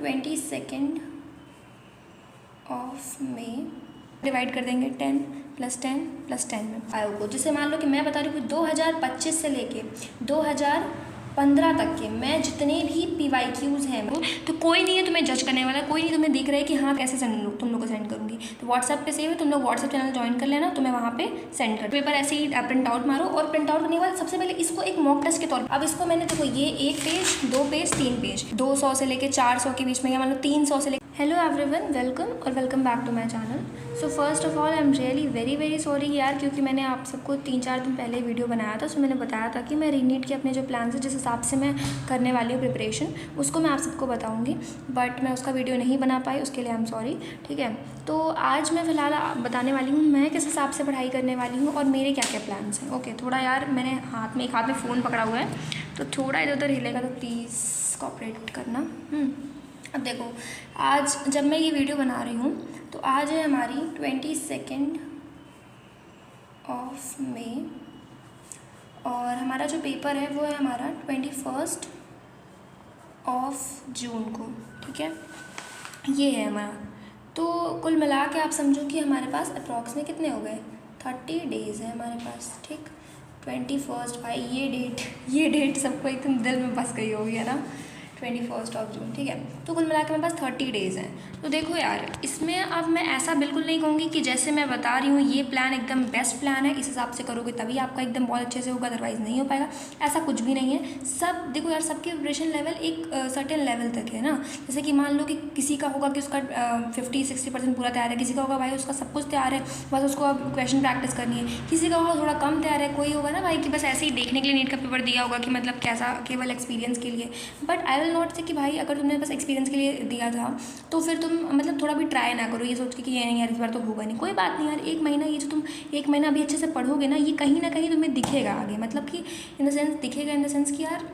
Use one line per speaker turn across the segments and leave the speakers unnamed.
22 of May divide कर देंगे 10 + 10 + 10 में आयोग को। जैसे मान लो कि मैं बता रही हूँ 2025 से लेके 2015 तक के मैं जितने भी PYQs हैं तो कोई नहीं है तुम्हें जज करने वाला, कोई नहीं तुम्हें देख रहा है कि हाँ कैसे तुम लोग को सेंड करूँगी। तो व्हाट्सएप पे सेव है, तुम लोग व्हाट्सएप चैनल ज्वाइन कर लेना, तो मैं वहाँ पे सेंड कर। पेपर ऐसे ही प्रिंट आउट मारो और प्रिंट आउट करने के बाद सबसे पहले इसको एक मॉक टेस्ट के तौर पर, अब इसको मैंने देखो ये 1 पेज 2 पेज 3 पेज 200 से लेके 400 के बीच में, या मान लो 300 से लेके। हेलो एवरीवन, वेलकम और welcome back to my channel. So first of all I am really very sorry यार, क्योंकि मैंने आप सबको 3-4 दिन पहले वीडियो बनाया था। सो मैंने बताया था कि मैं रीनीट के अपने जो प्लान है, जिस हिसाब से मैं करने वाली हूँ प्रिपरेशन, उसको मैं आप सबको बताऊँगी, बट मैं उसका वीडियो नहीं बना पाई, उसके लिए आई एम सॉरी। ठीक है, तो आज मैं फ़िलहाल बताने वाली हूँ मैं किस हिसाब से पढ़ाई करने वाली हूँ और मेरे क्या क्या प्लान्स हैं। ओके, थोड़ा यार मैंने एक हाथ में फ़ोन पकड़ा हुआ है, तो थोड़ा इधर उधर हिलेगा तो प्लीज़ कोऑपरेट करना। अब देखो, आज जब मैं ये वीडियो बना रही हूँ तो आज है हमारी 22 ऑफ मई और हमारा जो पेपर है वो है हमारा 21 ऑफ जून को। ठीक है, ये है हमारा। तो कुल मिला के आप समझो कि हमारे पास अप्रॉक्स में कितने हो गए, 30 डेज़ है हमारे पास। ठीक, 21 भाई, ये डेट सबको एकदम दिल में बस गई होगी, है ना, 21 ऑफ जून। ठीक है, तो कुल मिला के मेरे पास 30 डेज़ हैं। तो देखो यार, इसमें अब मैं ऐसा बिल्कुल नहीं कहूँगी कि जैसे मैं बता रही हूँ ये प्लान एकदम बेस्ट प्लान है, इस हिसाब से करोगे तभी आपका एकदम बहुत अच्छे से होगा, अदरवाइज़ नहीं हो पाएगा। ऐसा कुछ भी नहीं है। सब देखो यार, सबके प्रिपरेशन लेवल एक सर्टेन लेवल तक है ना। जैसे कि मान लो कि किसी का होगा कि उसका 50-60% पूरा तैयार है, किसी का होगा भाई उसका सब कुछ तैयार है, बस उसको अब क्वेश्चन प्रैक्टिस करनी है। किसी का होगा थोड़ा कम तैयार है, कोई होगा ना भाई कि बस ऐसे ही देखने के लिए नीट का पेपर दिया होगा कि मतलब कैसा, केवल एक्सपीरियंस के लिए। बट आई विल नॉट से कि भाई अगर तुमने बस एक्सपीरियंस के लिए दिया था तो फिर तुम मतलब थोड़ा भी ट्राई ना करो ये सोच के कि ये नहीं यार इस बार तो होगा नहीं। कोई बात नहीं यार, 1 महीना, ये जो तुम 1 महीना अभी अच्छे से पढ़ोगे ना, ये कहीं ना कहीं तुम्हें दिखेगा आगे, मतलब कि इन द सेंस दिखेगा, इन द सेंस कि यार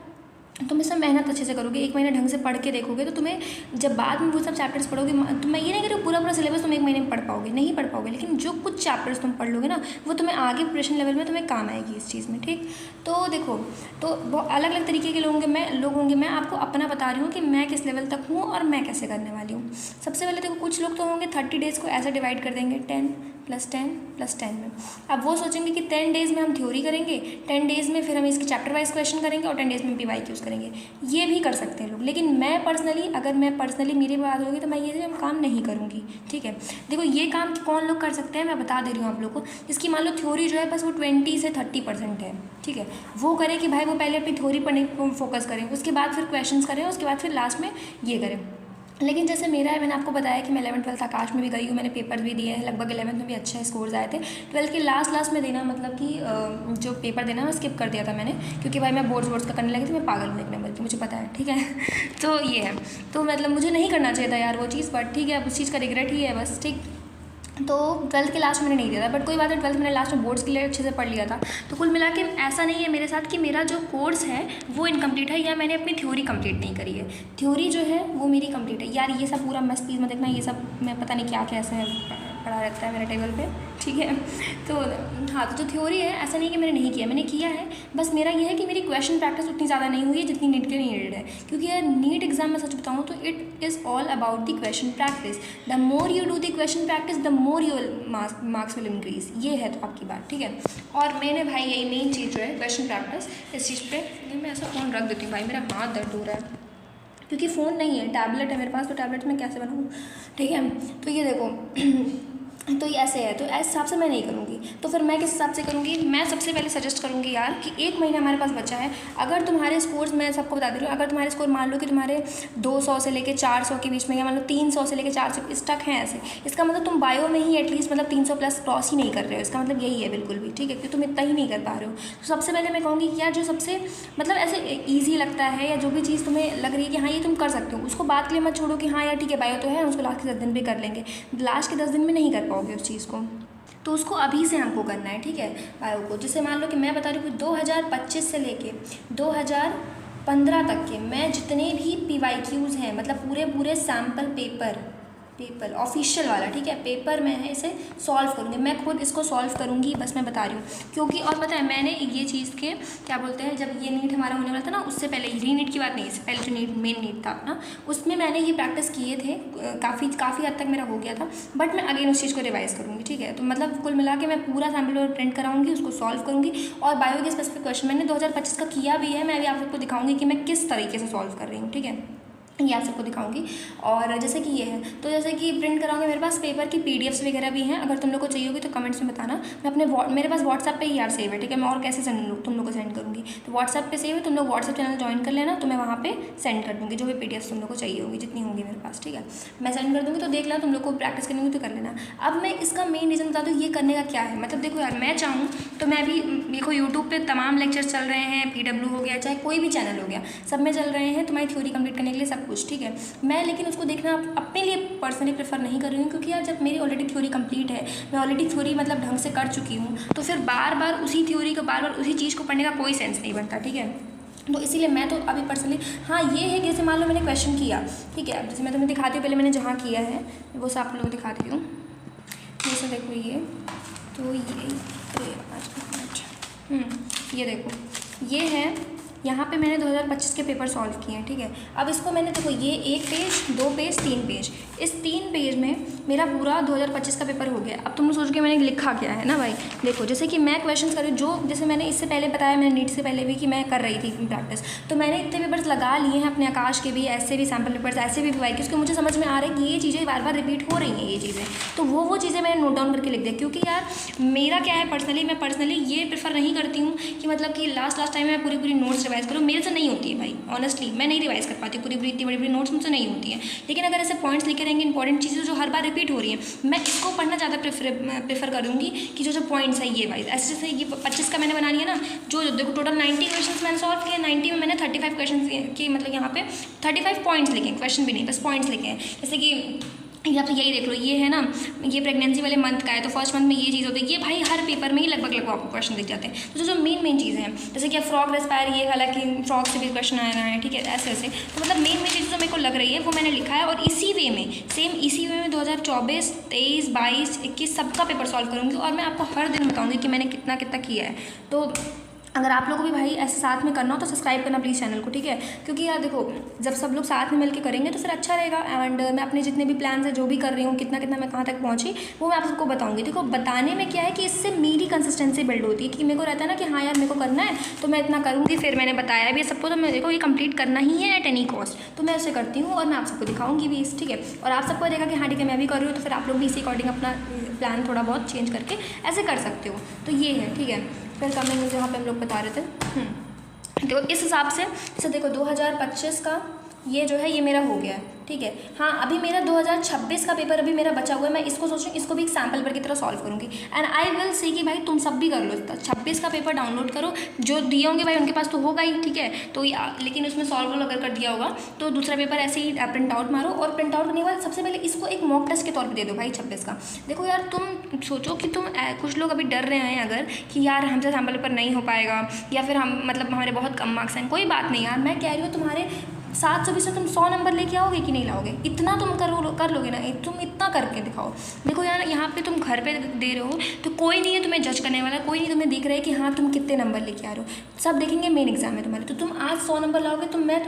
तुम इसमें मेहनत अच्छे से करोगे, 1 महीना ढंग से पढ़ के देखोगे तो तुम्हें जब बाद में वो सब चैप्टर्स पढ़ोगे, तो मैं ये नहीं कह रही हूँ पूरा सिलेबस तुम 1 महीने में पढ़ पाओगे, नहीं पढ़ पाओगे, लेकिन जो कुछ चैप्टर्स तुम पढ़ लोगे ना वो तुम्हें आगे प्रिपरेशन लेवल में तुम्हें काम आएगी इस चीज़ में। ठीक, तो देखो, तो बहुत अलग अलग तरीके के लोग होंगे, मैं आपको अपना बता रही हूँ कि मैं किस लेवल तक हूँ और मैं कैसे करने वाली हूँ। सबसे पहले देखो, कुछ लोग तो होंगे 30 डेज़ को ऐसे डिवाइड कर देंगे 10 + 10 + 10 में। अब वो सोचेंगे कि 10 डेज़ में हम थ्योरी करेंगे, 10 डेज़ में फिर हम इसके चैप्टर वाइज क्वेश्चन करेंगे और 10 डेज़ में PYQs करेंगे। ये भी कर सकते हैं लोग, लेकिन मैं पर्सनली, अगर मैं पर्सनली मेरी बात होगी तो मैं ये काम नहीं करूँगी। ठीक है, देखो ये काम कौन लोग कर सकते हैं मैं बता दे रही हूँ आप लोग को। जिसकी मान लो थ्योरी जो है बस वो 20 से 30% है, ठीक है, वो करें कि भाई वो पहले अपनी थ्योरी पर नहीं फोकस करें, उसके बाद फिर क्वेश्चंस करें, उसके बाद फिर लास्ट में ये करें। लेकिन जैसे मेरा है, मैंने आपको बताया कि मैं 11th-12th आकाश में भी गई हूँ, मैंने पेपर भी दिए हैं, लगभग 11th में भी अच्छे स्कोर्स आए थे। 12th के लास्ट में देना, मतलब कि जो पेपर देना मैं स्किप कर दिया था मैंने, क्योंकि भाई मैं बोर्ड्स का करने लगी थी, मैं पागल हूँ 1 नंबर की, मुझे पता है। ठीक है तो ये है, तो मतलब मुझे नहीं करना चाहिए था यार वो चीज़, बट ठीक है, अब उस चीज़ का रिग्रेट ही है बस। ठीक, तो 12th के लास्ट में मैंने नहीं दिया था, बट कोई बात नहीं, 12th मैंने लास्ट में बोर्ड्स के लिए अच्छे से पढ़ लिया था। तो कुल मिला के ऐसा नहीं है मेरे साथ कि मेरा जो कोर्स है वो इनकम्प्लीट है या मैंने अपनी थ्योरी कंप्लीट नहीं करी है। थ्योरी जो है वो मेरी कंप्लीट है यार। ये सब पूरा मस्त प्लीज़ मत देखना, ये सब मैं पता नहीं क्या ऐसे पढ़ा रहता है मेरे टेबल पे। ठीक है, तो हाँ, तो जो थ्योरी है ऐसा नहीं कि मैंने नहीं किया, मैंने किया है, बस मेरा ये है कि मेरी क्वेश्चन प्रैक्टिस उतनी ज़्यादा नहीं हुई है जितनी नीट के लिए नीडेड है। क्योंकि यार नीट एग्जाम में सच बताऊँ तो it is all about the question practice. The more you do the question practice the more your marks will increase. ये है तो आपकी बात। ठीक है, और मैंने भाई यही मेन चीज़ जो है क्वेश्चन प्रैक्टिस, इस चीज़ पर मैं ऐसा फ़ोन रख देती हूँ भाई, मेरा हाथ दर्द हो रहा है क्योंकि फ़ोन नहीं है, टैबलेट है मेरे पास, तो टैबलेट में कैसे बनाऊँ। ठीक है, तो ये देखो तो ये ऐसे है, तो इस हिसाब से मैं नहीं करूँगी। तो फिर मैं किस हिसाब से करूँगी, मैं सबसे पहले सजेस्ट करूँगी यार कि 1 महीना हमारे पास बचा है। अगर तुम्हारे स्कोर्स, मैं सबको बता दे रही हूँ, अगर तुम्हारे स्कोर मान लो कि तुम्हारे 200 से लेके 400 के बीच में, या मान लो 300 से लेके 400 स्टक हैं ऐसे, इसका मतलब तुम बायो में ही एटलीस्ट मतलब 300+ क्रॉस ही नहीं कर रहे हो, इसका मतलब यही है बिल्कुल भी। ठीक है, क्योंकि तुम इतना ही नहीं कर पा रहे हो। तो सबसे पहले मैं कहूँगी कि यार जो सबसे मतलब ऐसे ईजी लगता है, या जो भी चीज़ तुम्हें लग रही है कि हाँ ये तुम कर सकते हो, उसको बात के लिए मत छोड़ो कि हाँ यार ठीक है बायो तो है, उसको लास्ट के 10 दिन भी कर लेंगे। लास्ट के 10 दिन में नहीं कर पाओगे उस चीज़ को, तो उसको अभी से हमको करना है। ठीक है, बायो को, जैसे मान लो कि मैं बता रही हूँ 2025 से लेके 2015 तक के मैं जितने भी PYQs हैं, मतलब पूरे सैम्पल पेपर पेपर ऑफिशियल वाला, ठीक है, पेपर मैं है इसे सॉल्व करूँगी, मैं खुद इसको सॉल्व करूँगी, बस मैं बता रही हूँ। क्योंकि और पता है मैंने ये चीज़ के क्या बोलते हैं, जब ये नीट हमारा होने वाला था ना, उससे पहले री नीट की बात नहीं, इससे पहले जो नीट मेन नीट था ना, उसमें मैंने ये प्रैक्टिस किए थे, काफ़ी हद तक मेरा हो गया था, बट मैं अगेन उस चीज़ को रिवाइज़ करूँगी, ठीक है। तो मतलब कुल मिला के मैं पूरा सैम्पल पेपर प्रिंट कराऊँगी, उसको सॉल्व करूँगी। और बायो के स्पेसिफिक क्वेश्चन मैंने 2025 का किया भी है, मैं भी आप सबको दिखाऊँगी कि मैं किस तरीके से सॉल्व कर रही हूँ, ठीक है, ये आप सबको दिखाऊंगी। और जैसे कि ये है, तो जैसे कि प्रिंट कराऊंगे, मेरे पास पेपर की पीडीएफ्स वगैरह भी हैं, अगर तुम लोग को चाहिए होगी तो कमेंट्स में बताना। मैं अपने मेरे पास व्हाट्सएप पे ही यार सेव है, ठीक है, मैं और कैसे तुम लोग को सेंड करूँगी, तो व्हाट्सएप पे सेव है, तुम लोग व्हाट्सएप चैनल ज्वाइन कर लेना, तो मैं वहाँ पे सेंड कर दूँगी जो भी पीडीएफ्स तुम लोग को चाहिए होगी, जितनी होंगी मेरे पास, ठीक है, मैं सेंड कर दूँगी। तो देख लेना, तुम लोग को प्रैक्टिस करनी होगी तो कर लेना। अब मैं इसका मेन रीज़न बता दूँ ये करने का क्या है। मतलब देखो यार, मैं चाहूँ तो मैं अभी देखो यूट्यूब पे तमाम लेक्चर्स चल रहे हैं, PW हो गया, चाहे कोई भी चैनल हो गया, सब में चल रहे हैं तुम्हारी थ्योरी कंप्लीट करने के लिए सब कुछ, ठीक है। मैं लेकिन उसको देखना अपने लिए पर्सनली प्रेफर नहीं कर रही हूँ, क्योंकि यार जब मेरी ऑलरेडी थ्योरी कंप्लीट है, मैं ऑलरेडी थ्योरी मतलब ढंग से कर चुकी हूँ, तो फिर बार बार उसी थ्योरी को बार बार उसी चीज़ को पढ़ने का कोई सेंस नहीं बनता, ठीक है। तो इसीलिए मैं तो अभी पर्सनली, हाँ ये है कि जैसे मान लो मैंने क्वेश्चन किया, ठीक है, अब जैसे मैं तुम्हें दिखाती हूँ, पहले मैंने जहाँ किया है वो सब आप लोगों को दिखाती हूँ। जैसे देखो ये, तो ये देखो, ये है, यहाँ पे मैंने 2025 के पेपर सॉल्व किए हैं, ठीक है। अब इसको मैंने देखो, ये 1 पेज 2 पेज 3 पेज, इस 3 पेज में मेरा पूरा 2025 का पेपर हो गया। अब तुम सोच के मैंने लिखा क्या है ना भाई, देखो जैसे कि मैं क्वेश्चंस कर रही हूँ, जो जैसे मैंने इससे पहले बताया, मैंने नीट से पहले भी कि मैं कर रही थी प्रैक्टिस, तो मैंने इतने पेपर्स लगा लिए हैं अपने आकाश के भी, ऐसे भी सैम्पल पेपर्स, ऐसे भी वाई के, उसके मुझे समझ में आ रहा है कि ये चीज़ें बार बार रिपीट हो रही हैं ये चीज़ें, तो वो चीज़ें मैंने नोट डाउन करके लिख दिया। क्योंकि यार मेरा क्या है पर्सनली, मैं पर्सनली ये प्रेफर नहीं करती हूँ कि मतलब कि लास्ट टाइम मैं पूरी नोट्स रिवाइज करूँ, मेरे से नहीं होती है भाई, ऑनेस्टली मैं नहीं रिवाइज कर पाती पूरी इतनी बड़ी नोट्स मुझसे नहीं होती है। लेकिन अगर ऐसे पॉइंट्स लिखे रहेंगे, इंपॉर्टेंट चीज़ें जो हर बार रिपीट हो रही हैं, मैं इसको पढ़ना ज़्यादा प्रेफर करूँगी कि जो पॉइंट्स है ये वाइज, ऐसे जैसे ये 25 का मैंने बना लिया ना, जो देखो टोटल 90 क्वेश्चन मैंने सॉल्व किए, 90 में मैंने 35 क्वेश्चन की मतलब यहाँ पे 35 पॉइंट्स लिखे, क्वेश्चन भी नहीं बस पॉइंट्स लिखे हैं। जैसे कि या तो यही देख लो, ये है ना, ये प्रेगनेंसी वाले मंथ का है, तो फर्स्ट मंथ में ये चीज़ होती है, ये भाई हर पेपर में ही लगभग आपको क्वेश्चन दिख जाते हैं। तो जो मेन चीज़ें हैं, जैसे कि फ्रॉग रेस्पायर, ये हालांकि फ्रॉग से भी क्वेश्चन आया है, ठीक है, ऐसे तो मतलब मेन चीज़ जो मेरे को लग रही है वो मैंने लिखा है, और इसी वे में सेम इसी वे में 2024, 23, 22, 21 सबका पेपर सॉल्व करूँगी, और मैं आपको हर दिन बताऊँगी कि मैंने कितना किया है। तो अगर आप लोगों को भी भाई ऐसे साथ में करना हो तो सब्सक्राइब करना प्लीज़ चैनल को, ठीक है। क्योंकि यार देखो, जब सब लोग साथ में मिलकर करेंगे तो फिर अच्छा रहेगा। एंड मैं अपने जितने भी प्लान्स हैं, जो भी कर रही हूँ, कितना मैं कहाँ तक पहुँची, वो मैं आप सबको बताऊँगी। देखो बताने में क्या है कि इससे मेरी कंसिस्टेंसी बिल्ड होती है, कि मेरे को रहता है ना कि हाँ यार मेरे को करना है तो मैं इतना करूँगी, फिर मैंने बताया भी सबको, तो मेरे को ये कंप्लीट करना ही है एट एनी कॉस्ट, तो मैं उसे करती हूँ और मैं आप सबको दिखाऊँगी भी, ठीक है। और आप सबको रहेगा कि हाँ ठीक है मैं भी कर रही हूँ, तो फिर आप लोग भी इसी अकॉर्डिंग अपना प्लान थोड़ा बहुत चेंज करके ऐसे कर सकते हो। तो ये है, ठीक है। फिर कमेंट जहाँ पे हम लोग बता रहे थे, तो इस हिसाब से जैसे देखो 2025 का ये जो है ये मेरा हो गया है, ठीक है। हाँ अभी मेरा 2026 का पेपर अभी मेरा बचा हुआ है, मैं इसको सोच रही हूँ इसको भी एक सैम्पल पेपर की तरह सॉल्व करूँगी। एंड आई विल सी कि भाई तुम सब भी कर लो, 26 का पेपर डाउनलोड करो, जो दिए होंगे भाई उनके पास तो होगा ही, ठीक है। तो लेकिन उसमें सॉल्व अगर कर दिया होगा तो दूसरा पेपर ऐसे ही प्रिंट आउट मारो, और प्रिंट आउट करने के बाद सबसे पहले इसको एक मॉक टेस्ट के तौर पर दे दो भाई 26 का। देखो यार तुम सोचो कि तुम कुछ लोग अभी डर रहे हैं अगर कि यार हमसे सैम्पल पेपर नहीं हो पाएगा, या फिर हम मतलब हमारे बहुत कम मार्क्स हैं, कोई बात नहीं यार, मैं कह रही हूँ तुम्हारे 720 में तुम 100 नंबर लेके आओगे कि नहीं लाओगे, इतना तुम कर लोगे ना, तुम इतना करके दिखाओ। देखो यार यहाँ पे तुम घर पे दे रहे हो तो कोई नहीं है तुम्हें जज करने वाला, कोई नहीं तुम्हें देख रहा है कि हाँ तुम कितने नंबर लेके आ रहे हो, सब देखेंगे मेन एग्जाम है तुम्हारे। तो तुम आज 100 नंबर लाओगे तो मैं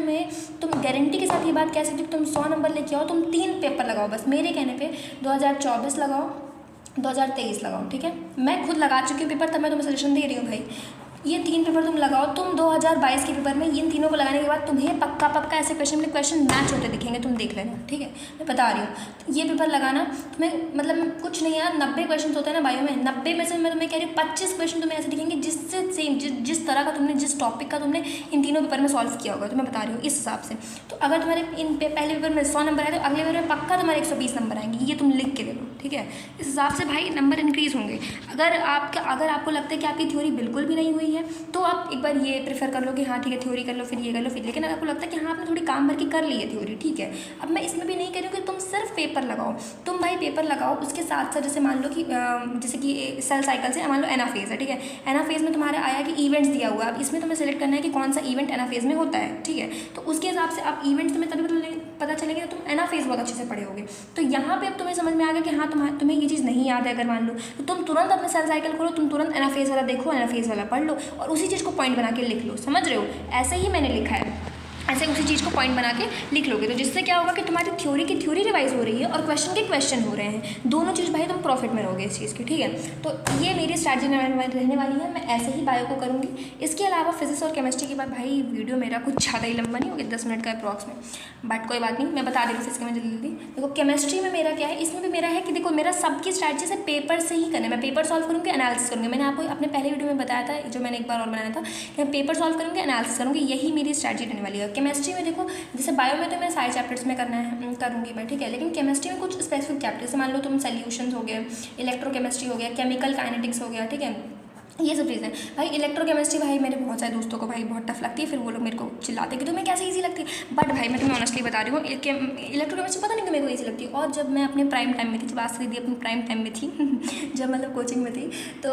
तुम गारंटी के साथ ये बात कह सकती हो, तुम 100 नंबर लेके आओ, तुम 3 पेपर लगाओ बस, मेरे कहने पर 2024 लगाओ, 2023 लगाओ, ठीक है। मैं खुद लगा चुकी हूँ पेपर, तब मैं तुम्हें सजेशन दे रही हूँ भाई, ये 3 पेपर तुम लगाओ। तुम 2022 के पेपर में इन तीनों को लगाने के बाद तुम्हें पक्का ऐसे क्वेश्चन मैच होते दिखेंगे, तुम देख लेना, ठीक है, मैं बता रही हूँ। ये पेपर लगाना तुम्हें मतलब कुछ नहीं यार, 90 क्वेश्चन होते हैं ना बायो में, 90 में से मैं तुम्हें कह रही हूँ 25 क्वेश्चन तुम्हें ऐसे दिखेंगे जिससे सेम जिस तरह का तुमने जिस टॉपिक का तुमने इन तीनों पेपर में सॉल्व किया होगा, तो मैं बता रही हूँ इस हिसाब से। तो अगर तुम्हारे पहले पेपर में 100 नंबर आए तो अगले पेपर में पक्का तुम्हारे 120 नंबर आएंगे, ये तुम लिख के दे लो, ठीक है। इस हिसाब से भाई नंबर इंक्रीज़ होंगे। अगर आपको लगता है कि आपकी थ्योरी बिल्कुल भी नहीं हुई है तो आप एक बार ये प्रेफर कर लो कि हाँ ठीक है थ्योरी कर लो, फिर ये कर लो, फिर। लेकिन अगर आपको लगता है कि हाँ आपने थोड़ी काम भर के कर ली है थ्योरी, ठीक है, अब मैं इसमें भी नहीं कह रही हूँ कि तुम सिर्फ सिर्फ पेपर लगाओ। तुम भाई पेपर लगाओ, उसके साथ साथ जैसे मान लो कि जैसे कि सेल साइकिल से मान लो एनाफेज है, ठीक है, एनाफेज में तुम्हारा आया कि इवेंट्स दिया हुआ है, अब इसमें तुम्हें सेलेक्ट करना है कि कौन सा इवेंट एनाफेज में होता है, ठीक है। तो उसके हिसाब से आप इवेंट्स तुम्हें तभी पता चलेगा, तुम एनाफेज बहुत अच्छे से पढ़े होगे। तो यहाँ पे अब तुम्हें समझ में आ गया कि हाँ तुम्हें ये चीज़ नहीं याद है अगर मान लो, तो तुम तुरंत अपने सेल साइकिल खोलो, तुम तुरंत एनाफेज वाला देखो, एनाफेज वाला पढ़ लो और उसी चीज़ को पॉइंट बना के लिख लो। समझ रहे हो, ऐसे ही मैंने लिखा है, ऐसे उसी चीज़ को पॉइंट बना के लिख लोगे, तो जिससे क्या होगा कि तुम्हारी थ्योरी की थ्योरी रिवाइज हो रही है और क्वेश्चन के क्वेश्चन हो रहे हैं, दोनों चीज़ भाई तुम प्रॉफिट में रहोगे इस चीज़ की, ठीक है। तो ये मेरी स्ट्रैटेजी रहने वाली है, मैं ऐसे ही बायो को करूँगी। इसके अलावा फिजिक्स और केमिस्ट्री के बाद भाई वीडियो मेरा कुछ ज़्यादा ही लंबा नहीं होगा, 10 मिनट का अप्रॉक्स में, बट कोई बात नहीं, मैं बता दे रही हूँ फिजिक्स में जल्दी। देखो केमिस्ट्री में मेरा क्या है, इसमें भी मेरा है कि देखो मेरा सबकी स्ट्रैटेजी से पेपर से ही करना है, मैं पेपर सॉल्व करूँगी, एनालिसिस करूँगी। मैंने आपको अपने पहले वीडियो में बताया था, जो मैंने एक बार और बनाया था, कि मैं पेपर सॉल्व करूँगी, एनालिसिस करूँगी, यही मेरी स्ट्रैटेजी रहने वाली है। केमिस्ट्री में देखो जैसे बायो में तो मैं सारे चैप्टर्स में करना है करूँगी मैं, ठीक है, लेकिन केमिस्ट्री में कुछ स्पेसिफिक चैप्टर, जैसे मान लो तुम सॉल्यूशंस हो गए, इलेक्ट्रोकेमिस्ट्री हो गया, केमिकल काइनेटिक्स हो गया, ठीक है, ये सब चीज़ें। भाई इलेक्ट्रोकेमिस्ट्री भाई मेरे बहुत सारे दोस्तों को भाई बहुत टफ लगती है, फिर वो लोग मेरे को चिल्लाते हैं कि तुम्हें कैसे इजी लगती है, बट भाई मैं तुम्हें ऑनेस्टली बता रही हूँ, इलेक्ट्रोकेमिस्ट्री पता नहीं क्यों मेरे को ईजी लगती है। और जब मैं अपने प्राइम टाइम में थी, जब आज से अपनी प्राइम टाइम में थी जब मतलब कोचिंग में थी, तो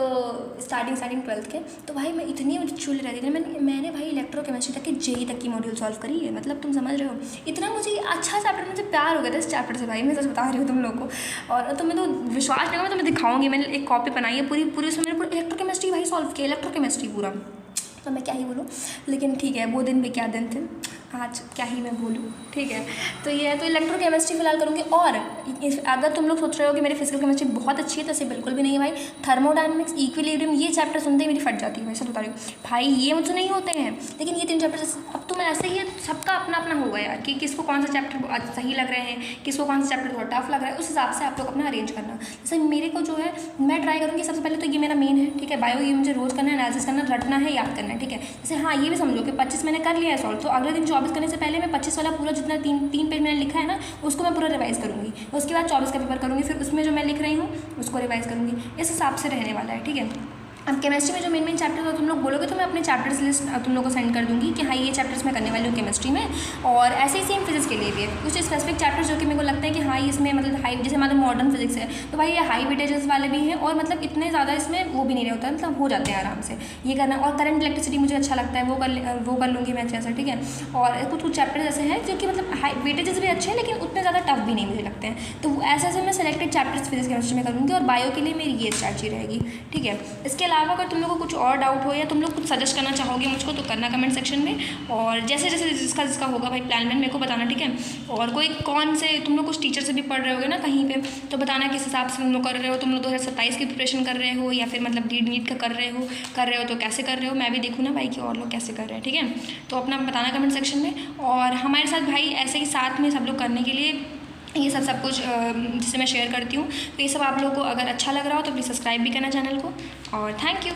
स्टार्टिंग 12th के, तो भाई मैं इतनी चुल रहती थी, मैंने भाई इलेक्ट्रोकेमिस्ट्री तक की जेई तक की मॉड्यूल सॉल्व करी है, मतलब तुम समझ रहे हो, इतना मुझे अच्छा चैप्टर, मुझे प्यार हो गया था इस चैप्टर से भाई, मैं सच बता रही हूँ तुम लोग को। और तुम्हें तो विश्वास नहीं होगा, मैं तुम्हें दिखाऊंगी, मैंने एक कॉपी बनाई है पूरी उसमें मैंने पूरी इलेक्ट्रोकेमिस्ट्री भाई सॉल्व किया, इलेक्ट्रोकेमिस्ट्री पूरा। तो मैं क्या ही बोलूँ, लेकिन ठीक है, वो दिन भी क्या दिन थे, आज क्या ही मैं बोलूँ, ठीक है। तो ये है, तो इलेक्ट्रोकेमिस्ट्री फिलहाल करूँगी। और अगर तुम लोग सोच रहे हो कि मेरी फिजिकल केमिस्ट्री बहुत अच्छी है, तो ऐसे बिल्कुल भी नहीं है भाई। थर्मोडायनेमिक्स, इक्विलिब्रियम, ये चैप्टर सुनते ही मेरी फट जाती है, वैसे बता रही हूँ भाई, ये मुझसे नहीं होते हैं, लेकिन ये 3 चैप्टर अब तो मैं ऐसे ही, सबका अपना अपना होगा यार, कि किसको कौन सा चैप्टर सही लग रहे हैं, किसको कौन सा चैप्टर थोड़ा टफ लग रहा है, उस हिसाब से आप लोग अपना अरेंज करना। जैसे मेरे को जो है, मैं ट्राई करूँगी सबसे पहले तो ये मेरा मेन है, ठीक है, बायो ये मुझे रोज़ करना है, एनालिसिस करना, रटना है, याद करना है, ठीक है। जैसे हाँ ये भी समझो कि 25 मैंने कर लिया है सॉल्व, तो अगले दिन 24 करने से पहले मैं 25 वाला पूरा जितना 3 पेज मैंने लिखा है ना, उसको मैं पूरा रिवाइज़ करूँगी, उसके बाद 24 का पेपर करूँगी, फिर उसमें जो मैं लिख रही हूँ उसको रिवाइज़ करूँगी, इस हिसाब से रहने वाला है, ठीक है। अब केमिस्ट्री में जो मेन चैप्टर हो तुम लोग बोलोगे तो मैं अपने चैप्टर्स लिस्ट तुम लोग को सेंड कर दूँगी कि हाँ ये चैप्टर्स मैं करने वाली हूँ केमिस्ट्री में। और ऐसे ही सेम फिजिक्स के लिए भी है कुछ स्पेसिफिक चैप्टर्स जो कि मेरे को लगता है कि हाँ इसमें मतलब हाई, जैसे मतलब मॉडर्न फिजिक्स है, तो भाई ये हाई वेटेजेस वाले भी हैं और मतलब इतने ज़्यादा इसमें वो भी नहीं होता, मतलब हो जाते हैं आराम से ये करना। और करंट इलेक्ट्रिसिटी मुझे अच्छा लगता है, वो कर लूँगी मैं अच्छे से, ठीक है। और कुछ चैप्टर्स ऐसे हैं जो कि मतलब हाई वेटेजेस भी अच्छे हैं लेकिन उतने ज़्यादा टफ भी नहीं मुझे लगते हैं, तो ऐसे ऐसे मैं सेलेक्टेड चैप्टर्स फिजिक्स केमिस्ट्री में करूँगी। और बायो के लिए मेरी ये स्ट्रैटेजी रहेगी, ठीक है। इसके अलावा अगर तुम लोग को कुछ और डाउट हो या तुम लोग कुछ सजेस्ट करना चाहोगे मुझको तो करना कमेंट सेक्शन में, और जैसे जैसे जिसका होगा भाई प्लान में मेरे को बताना, ठीक है। और कोई कौन से तुम लोग कुछ टीचर से भी पढ़ रहे होगे ना कहीं पे, तो बताना किस हिसाब से तुम लोग कर रहे हो, तुम लोग 2027 की प्रिपरेशन कर रहे हो या फिर मतलब नीट का कर रहे हो तो कैसे कर रहे हो, मैं भी देखूँ ना भाई कि और लोग कैसे कर रहे हैं, ठीक है। तो अपना बताना कमेंट सेक्शन में। और हमारे साथ भाई ऐसे ही साथ में सब लोग करने के लिए ये सब कुछ जिससे मैं शेयर करती हूँ, तो ये सब आप लोगों को अगर अच्छा लग रहा हो तो प्लीज़ सब्सक्राइब भी करना चैनल को। और थैंक यू।